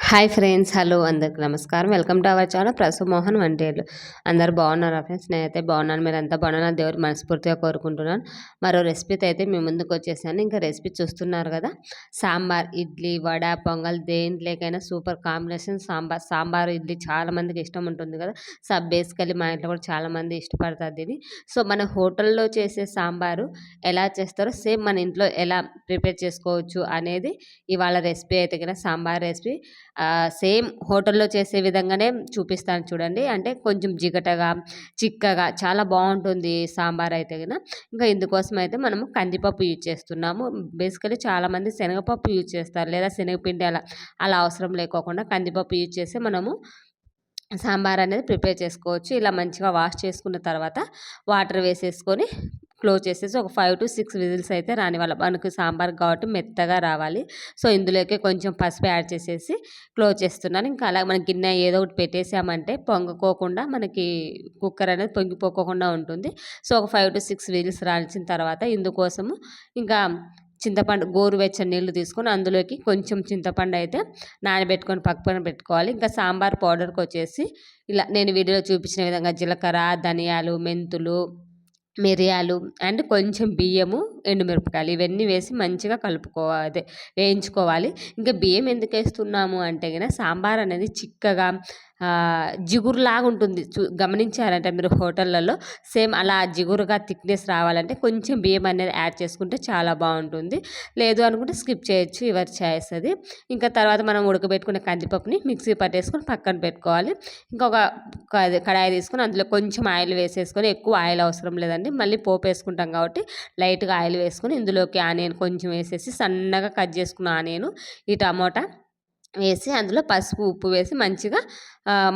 Hi friends, hello అందరికి నమస్కారం. Welcome to our channel ప్రసుమోహన్ వంటేళ్ళు. అందరు బాగున్నారా ఫ్రెండ్స్? నేనైతే బాగున్నాను. మీరు అంతా బాగున్నాను దేవుడు మనస్ఫూర్తిగా కోరుకుంటున్నాను. మరో రెసిపీతో అయితే మేము ముందుకు వచ్చేసాను. ఇంకా రెసిపీ చూస్తున్నారు కదా, సాంబార్, ఇడ్లీ, వడ, పొంగల్ దేంట్లోకైనా సూపర్ కాంబినేషన్ సాంబార్ ఇడ్లీ చాలా మందికి ఇష్టం ఉంటుంది కదా. బేసికలీ మా ఇంట్లో కూడా చాలా మంది ఇష్టపడతారు దీన్ని. సో మన హోటల్లో చేసే సాంబారు ఎలా చేస్తారో సేమ్ మన ఇంట్లో ఎలా ప్రిపేర్ చేసుకోవచ్చు అనేది ఇవాళ రెసిపీ అయితే కదా. సాంబార్ రెసిపీ సేమ్ హోటల్లో చేసే విధంగానే చూపిస్తాను చూడండి. అంటే కొంచెం జిగటగా, చిక్కగా చాలా బాగుంటుంది సాంబార్ అయితే కదా. ఇంకా ఇందుకోసం అయితే మనము కందిపప్పు యూజ్ చేస్తున్నాము. బేసికలీ చాలామంది శనగపప్పు యూజ్ చేస్తారు, లేదా శనగపిండి అలా అలా అవసరం లేకోకుండా కందిపప్పు యూజ్ చేసి మనము సాంబార్ అనేది ప్రిపేర్ చేసుకోవచ్చు. ఇలా మంచిగా వాష్ చేసుకున్న తర్వాత వాటర్ వేసేసుకొని క్లోజ్ చేసేసి ఒక 5 to 6 విజిల్స్ అయితే రానివ్వాలి. మనకు సాంబార్ కాబట్టి మెత్తగా రావాలి. సో ఇందులోకి కొంచెం పసుపు యాడ్ చేసేసి క్లోజ్ చేస్తున్నాను. ఇంకా అలా మన గిన్నె ఏదో ఒకటి పెట్టేసామంటే పొంగకోకుండా మనకి కుక్కర్ అనేది పొంగిపోకోకుండా ఉంటుంది. సో ఒక 5 to 6 విజిల్స్ రాల్చిన తర్వాత ఇందుకోసము ఇంకా చింతపండు గోరువెచ్చని నీళ్లు తీసుకొని అందులోకి కొంచెం చింతపండు అయితే నానబెట్టుకొని పక్కన పెట్టుకోవాలి. ఇంకా సాంబార్ పౌడర్కి వచ్చేసి ఇలా నేను వీడియోలో చూపించిన విధంగా జీలకర్ర, ధనియాలు, మెంతులు, మిరియాలు అండ్ కొంచెం బియ్యము, ఎండుమిరపకాయలు ఇవన్నీ వేసి మంచిగా కలుపుకోవాలి, వేయించుకోవాలి. ఇంకా బియ్యం ఎందుకు వేస్తున్నాము అంటే కనుక సాంబార్ అనేది చిక్కగా జిగురులాగా ఉంటుంది. గమనించారంటే మీరు హోటళ్ళల్లో సేమ్ అలా జిగురుగా థిక్నెస్ రావాలంటే కొంచెం బియ్యం అనేది యాడ్ చేసుకుంటే చాలా బాగుంటుంది. లేదు అనుకుంటే స్కిప్ చేయొచ్చు, ఎవరి చాయిస్ అది. ఇంకా తర్వాత మనం ఉడకబెట్టుకున్న కందిపప్పుని మిక్సీ పట్టేసుకొని పక్కన పెట్టుకోవాలి. ఇంకొక కడాయి తీసుకొని అందులో కొంచెం ఆయిల్ వేసేసుకొని, ఎక్కువ ఆయిల్ అవసరం లేదండి, మళ్ళీ పోపు వేసుకుంటాం కాబట్టి లైట్గా ఆయిల్ వేసుకొని ఇందులోకి ఆనియన్ కొంచెం వేసేసి సన్నగా కట్ చేసుకున్న ఆనియన్, ఈ టమోటా వేసి అందులో పసుపు, ఉప్పు వేసి మంచిగా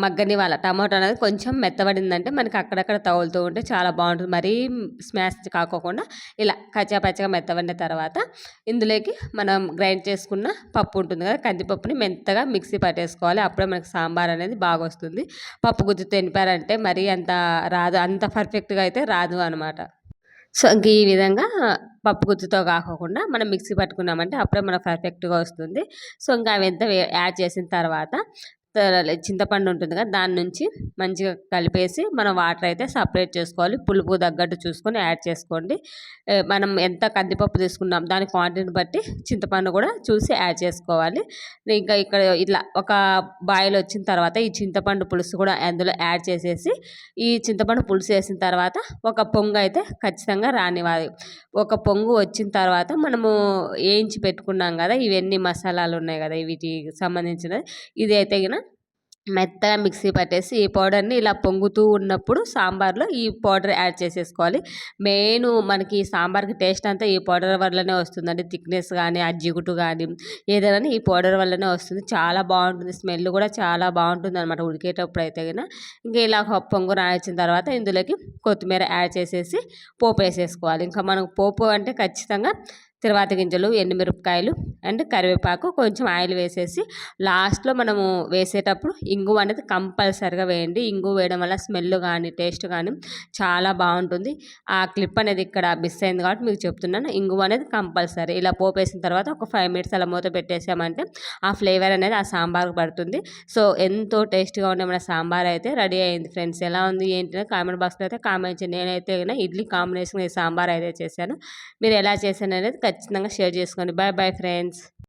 మగ్గనివ్వాలి. టమాటో అనేది కొంచెం మెత్తబడిందంటే మనకి అక్కడక్కడ తగులుతూ ఉంటే చాలా బాగుంటుంది. మరీ స్మాష్ కాకోకుండా ఇలా కచ్చాపచ్చగా మెత్తబడిన తర్వాత ఇందులోకి మనం గ్రైండ్ చేసుకున్న పప్పు ఉంటుంది కదా, కందిపప్పుని మెత్తగా మిక్సీ పట్టేసుకోవాలి. అప్పుడే మనకి సాంబార్ అనేది బాగా వస్తుంది. పప్పు గుత్తి తెనిపారంటే మరీ అంత రాదు, అంత పర్ఫెక్ట్గా అయితే రాదు అనమాట. సో ఇంక ఈ విధంగా పప్పు గుత్తితో కాకోకుండా మనం మిక్సీ పట్టుకున్నామంటే అప్పుడే మనకు పర్ఫెక్ట్గా వస్తుంది. సో ఇంకా అవి ఎంత యాడ్ చేసిన తర్వాత చింతపండు ఉంటుంది కదా, దాని నుంచి మంచిగా కలిపేసి మనం వాటర్ అయితే సపరేట్ చేసుకోవాలి. పులుపు తగ్గట్టు చూసుకొని యాడ్ చేసుకోండి. మనం ఎంత కందిపప్పు తీసుకున్నాం దాని క్వాంటిటీని బట్టి చింతపండు కూడా చూసి యాడ్ చేసుకోవాలి. ఇంకా ఇక్కడ ఇట్లా ఒక బాయిల్ వచ్చిన తర్వాత ఈ చింతపండు పులుసు కూడా అందులో యాడ్ చేసేసి ఈ చింతపండు పులుసు వేసిన తర్వాత ఒక పొంగు అయితే ఖచ్చితంగా రానివ్వాలి. ఒక పొంగు వచ్చిన తర్వాత మనము వేయించి పెట్టుకున్నాం కదా, ఇవన్నీ మసాలాలు ఉన్నాయి కదా వీటికి సంబంధించినది, ఇది అయితే మెత్తగా మిక్సీ పట్టేసి ఈ పౌడర్ని ఇలా పొంగుతూ ఉన్నప్పుడు సాంబార్లో ఈ పౌడర్ యాడ్ చేసేసుకోవాలి. మెయిన్ మనకి ఈ సాంబార్కి టేస్ట్ అంతా ఈ పౌడర్ వల్లనే వస్తుందండి. థిక్నెస్ కానీ ఆ జిగుటు కానీ ఏదైనా ఈ పౌడర్ వల్లనే వస్తుంది. చాలా బాగుంటుంది, స్మెల్ కూడా చాలా బాగుంటుంది అనమాట ఉడికేటప్పుడు అయితే కనుక. ఇంకా ఇలా పొంగు రాయించిన తర్వాత ఇందులోకి కొత్తిమీర యాడ్ చేసేసి పోపు వేసేసుకోవాలి. ఇంకా మనకు పోపు అంటే ఖచ్చితంగా తిరువాత గింజలు, ఎండుమిరపకాయలు అండ్ కరివేపాకు, కొంచెం ఆయిల్ వేసేసి లాస్ట్లో మనము వేసేటప్పుడు ఇంగువ అనేది కంపల్సరిగా వేయండి. ఇంగువ వేయడం వల్ల స్మెల్ కానీ టేస్ట్ కానీ చాలా బాగుంటుంది. ఆ క్లిప్ అనేది ఇక్కడ మిస్ అయింది కాబట్టి మీకు చెప్తున్నాను. ఇంగువ అనేది కంపల్సరీ. ఇలా పోపు వేసిన తర్వాత ఒక 5 minutes అలా మూత పెట్టేసామంటే ఆ ఫ్లేవర్ అనేది ఆ సాంబార్కి పడుతుంది. సో ఎంతో టేస్ట్గా ఉండే మన సాంబార్ అయితే రెడీ అయింది ఫ్రెండ్స్. ఎలా ఉంది ఏంటి కామెంట్ బాక్స్లో అయితే కామెంట్ చేయండి. నేనైతే ఇడ్లీ కాంబినేషన్ ఈ సాంబార్ అయితే చేశాను. మీరు ఎలా చేశాను అనేది ఖచ్చితంగా షేర్ చేసుకోండి. Bye bye friends.